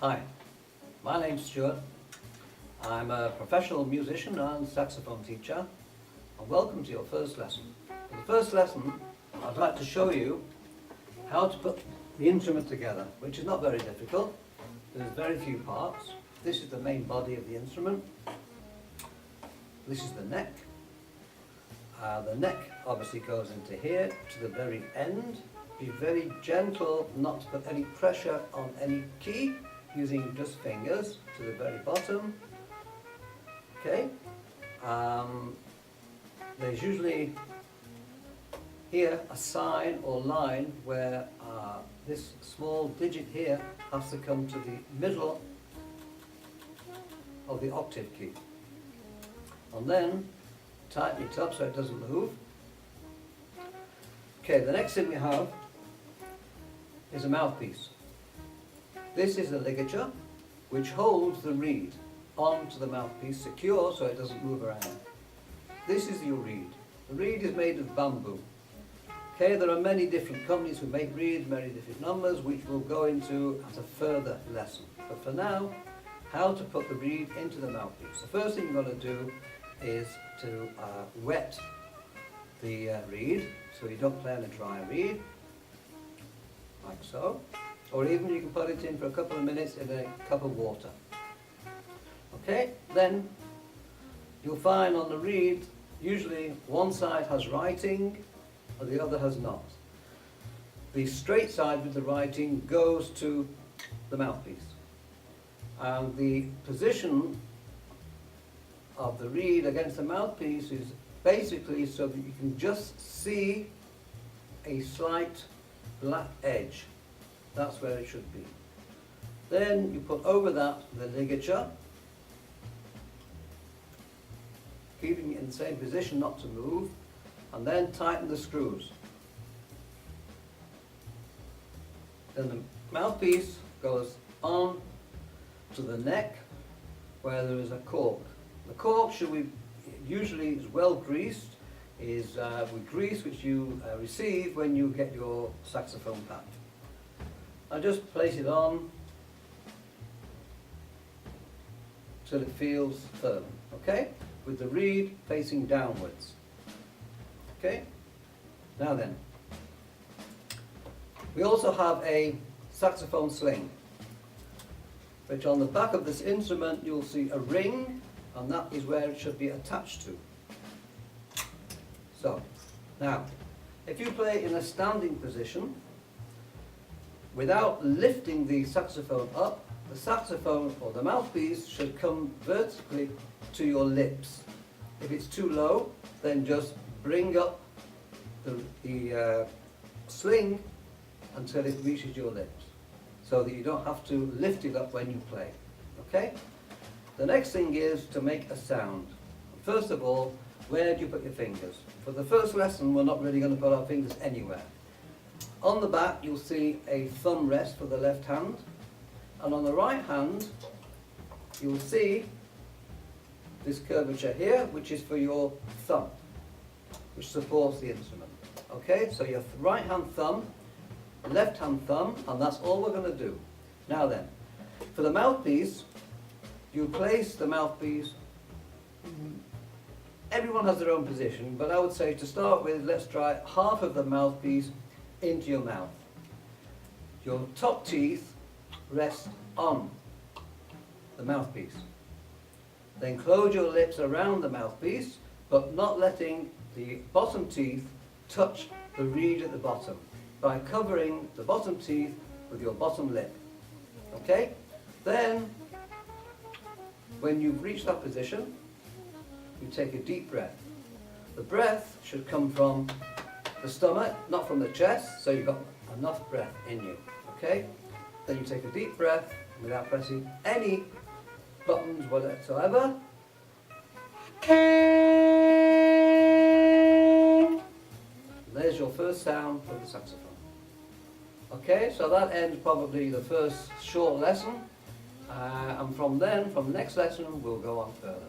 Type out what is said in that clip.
Hi, my name's Stuart. I'm a professional musician and saxophone teacher, and welcome to your first lesson. For the first lesson, I'd like to show you how to put the instrument together, which is not very difficult. There's very few parts. This is the main body of the instrument. This is the neck. The neck obviously goes into here to the very end. Be very gentle not to put any pressure on any key, using just fingers to the very bottom. Okay. There's usually here a sign or line where this small digit here has to come to the middle of the octave key. And then tighten it up so it doesn't move. Okay, the next thing we have is a mouthpiece. This is a ligature which holds the reed onto the mouthpiece secure so it doesn't move around. This is your reed. The reed is made of bamboo. Okay, there are many different companies who make reeds, many different numbers, which we'll go into at a further lesson. But for now, how to put the reed into the mouthpiece. The first thing you've got to do is to wet the reed, so you don't play on a dry reed, like so. Or even you can put it in for a couple of minutes in a cup of water. Okay, then you'll find on the reed, usually one side has writing and the other has not. The straight side with the writing goes to the mouthpiece. And the position of the reed against the mouthpiece is basically so that you can just see a slight black edge. That's where it should be. Then you put over that the ligature, keeping it in the same position not to move, and then tighten the screws. Then the mouthpiece goes on to the neck where there is a cork. The cork usually is well greased, is with grease which you receive when you get your saxophone pack. And just place it on till it feels firm, okay? With the reed facing downwards. Okay? Now then, we also have a saxophone sling, which on the back of this instrument you'll see a ring, and that is where it should be attached to. So, now, if you play in a standing position, without lifting the saxophone up, the saxophone or the mouthpiece should come vertically to your lips. If it's too low, then just bring up the sling until it reaches your lips, so that you don't have to lift it up when you play. Okay? The next thing is to make a sound. First of all, where do you put your fingers? For the first lesson, we're not really going to put our fingers anywhere. On the back, you'll see a thumb rest for the left hand, and on the right hand, you'll see this curvature here, which is for your thumb, which supports the instrument. Okay, so your right hand thumb, left hand thumb, and that's all we're going to do. Now then, for the mouthpiece, you place the mouthpiece. Everyone has their own position, but I would say to start with, let's try half of the mouthpiece into your mouth. Your top teeth rest on the mouthpiece. Then close your lips around the mouthpiece, but not letting the bottom teeth touch the reed at the bottom, by covering the bottom teeth with your bottom lip. Okay? Then, when you've reached that position, you take a deep breath. The breath should come from the stomach, not from the chest, so you've got enough breath in you. Okay? Then you take a deep breath without pressing any buttons whatsoever. There's your first sound for the saxophone. Okay, so that ends probably the first short lesson, and from the next lesson we'll go on further.